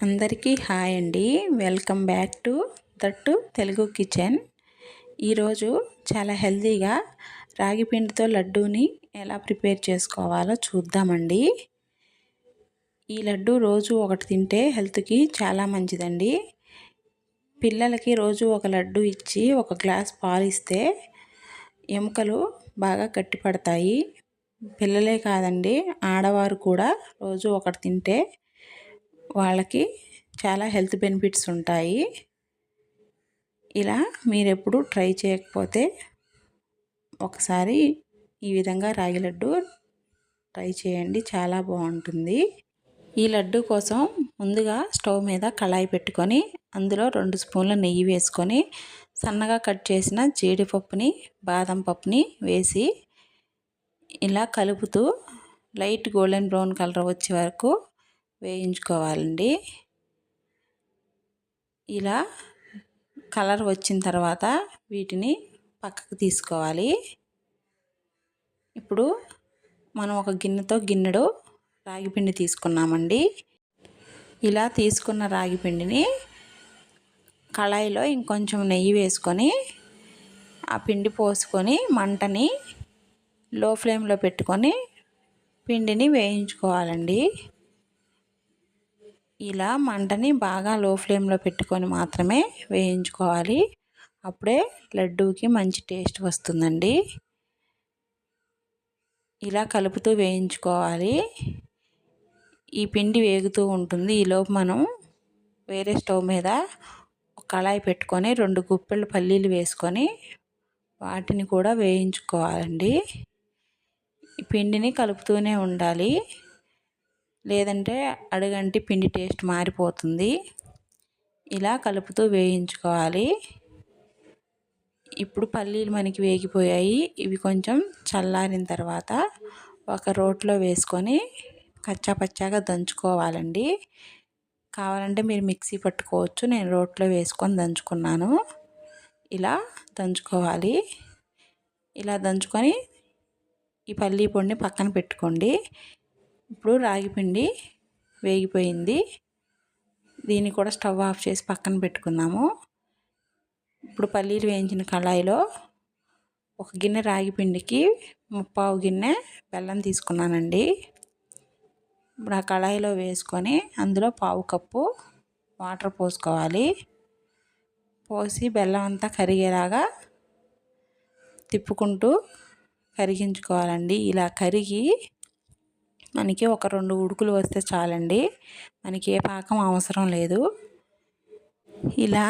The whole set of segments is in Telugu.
అందరికీ హాయ్ అండి. Welcome back to that Telugu kitchen. ఈరోజు చాలా హెల్తీగా రాగి పిండితో లడ్డూని ఎలా ప్రిపేర్ చేసుకోవాలో చూద్దామండి. ఈ లడ్డు రోజు ఒకటి తింటే హెల్త్కి చాలా మంచిదండి. పిల్లలకి రోజు ఒక లడ్డు ఇచ్చి ఒక గ్లాస్ పాలు ఇస్తే ఎముకలు బాగా గట్టిపడతాయి. పిల్లలే కాదండి, ఆడవారు కూడా రోజు ఒకటి తింటే వాళ్ళకి చాలా హెల్త్ బెనిఫిట్స్ ఉంటాయి. ఇలా మీరు ఎప్పుడు ట్రై చేయకపోతే ఒకసారి ఈ విధంగా రాగి లడ్డు ట్రై చేయండి, చాలా బాగుంటుంది. ఈ లడ్డు కోసం ముందుగా స్టవ్ మీద కళాయి పెట్టుకొని అందులో 2 స్పూన్ల నెయ్యి వేసుకొని సన్నగా కట్ చేసిన జీడిపప్పుని బాదం పప్పుని వేసి ఇలా కలుపుతూ లైట్ గోల్డెన్ బ్రౌన్ కలర్ వచ్చే వరకు వేయించుకోవాలండి. ఇలా కలర్ వచ్చిన తర్వాత వీటిని పక్కకు తీసుకోవాలి. ఇప్పుడు మనం ఒక గిన్నెతో గిన్నెడు రాగి పిండి తీసుకున్నామండి. ఇలా తీసుకున్న రాగి పిండిని కళాయిలో ఇంకొంచెం నెయ్యి వేసుకొని ఆ పిండి పోసుకొని మంటని లో ఫ్లేమ్లో పెట్టుకొని పిండిని వేయించుకోవాలండి. ఇలా మంటని బాగా లో ఫ్లేమ్లో పెట్టుకొని మాత్రమే వేయించుకోవాలి. అప్పుడే లడ్డూకి మంచి టేస్ట్ వస్తుందండి. ఇలా కలుపుతూ వేయించుకోవాలి. ఈ పిండి వేగుతూ ఉంటుంది. ఈలోపు మనం వేరే స్టవ్ మీద ఒక కళాయి పెట్టుకొని 2 గుప్పెళ్ళు పల్లీలు వేసుకొని వాటిని కూడా వేయించుకోవాలండి. ఈ పిండిని కలుపుతూనే ఉండాలి, లేదంటే అడుగంటి పిండి టేస్ట్ మారిపోతుంది. ఇలా కలుపుతూ వేయించుకోవాలి. ఇప్పుడు పల్లీలు మనకి వేగిపోయాయి. ఇవి కొంచెం చల్లారిన తర్వాత ఒక రోట్లో వేసుకొని కచ్చాపచ్చాగా దంచుకోవాలండి. కావాలంటే మీరు మిక్సీ పట్టుకోవచ్చు, నేను రోట్లో వేసుకొని దంచుకున్నాను. ఇలా దంచుకోవాలి. ఇలా దంచుకొని ఈ పల్లీ పొడిని పక్కన పెట్టుకోండి. ఇప్పుడు రాగి పిండి వేగిపోయింది. దీన్ని కూడా స్టవ్ ఆఫ్ చేసి పక్కన పెట్టుకుందాము. ఇప్పుడు పల్లీలు వేయించిన కళాయిలో ఒక గిన్నె రాగి పిండికి 3/4 గిన్నె బెల్లం తీసుకున్నానండి. ఇప్పుడు ఆ కళాయిలో వేసుకొని అందులో 1/4 కప్పు వాటర్ పోసుకోవాలి. పోసి బెల్లం అంతా కరిగేలాగా తిప్పుకుంటూ కరిగించుకోవాలండి. ఇలా కరిగి మనకి ఒక 2 ఉడుకులు వస్తే చాలండి, మనకి ఏ పాకం అవసరం లేదు. ఇలా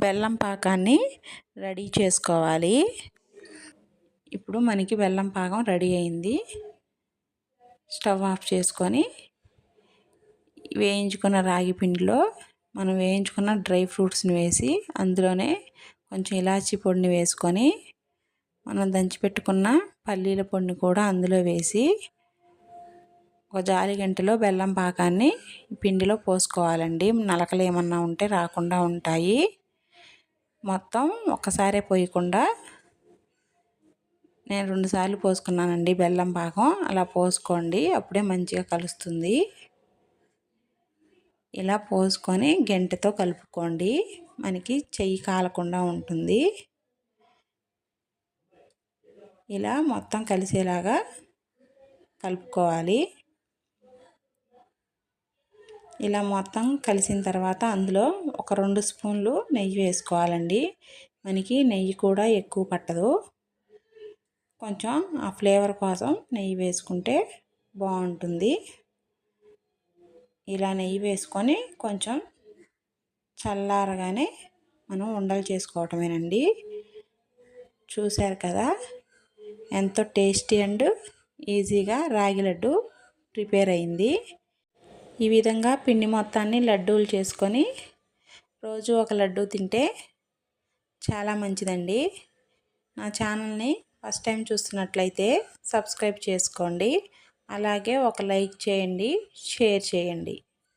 బెల్లం పాకాన్ని రెడీ చేసుకోవాలి. ఇప్పుడు మనకి బెల్లం పాకం రెడీ అయింది. స్టవ్ ఆఫ్ చేసుకొని వేయించుకున్న రాగి పిండిలో మనం వేయించుకున్న డ్రై ఫ్రూట్స్ని వేసి అందులోనే కొంచెం ఇలాచీ పొడిని వేసుకొని మనం దంచిపెట్టుకున్న పల్లీల పొడిని కూడా అందులో వేసి ఒక జాలి గంటలో బెల్లం పాకాన్ని పిండిలో పోసుకోవాలండి. నలకలు ఏమన్నా ఉంటే రాకుండా ఉంటాయి. మొత్తం ఒక్కసారే పోయకుండా నేను 2 సార్లు పోసుకున్నానండి బెల్లం పాకం. అలా పోసుకోండి, అప్పుడే మంచిగా కలుస్తుంది. ఇలా పోసుకొని గంటెతో కలుపుకోండి, మనకి చెయ్యి కాలకుండా ఉంటుంది. ఇలా మొత్తం కలిసేలాగా కలుపుకోవాలి. ఇలా మొత్తం కలిసిన తర్వాత అందులో ఒక 2 స్పూన్లు నెయ్యి వేసుకోవాలండి. మనకి నెయ్యి కూడా ఎక్కువ పట్టదు, కొంచెం ఆ ఫ్లేవర్ కోసం నెయ్యి వేసుకుంటే బాగుంటుంది. ఇలా నెయ్యి వేసుకొని కొంచెం చల్లారగానే మనం ఉండలు చేసుకోవటమేనండి. చూశారు కదా, ఎంతో టేస్టీ అండ్ ఈజీగా రాగి లడ్డు ప్రిపేర్ అయింది. ఈ విధంగా పిండి మొత్తాన్ని లడ్డూలు చేసుకొని రోజు ఒక లడ్డు తింటే చాలా మంచిదండి. నా ఛానల్ని ఫస్ట్ టైం చూస్తున్నట్లయితే సబ్స్క్రైబ్ చేసుకోండి. అలాగే ఒక లైక్ చేయండి, షేర్ చేయండి.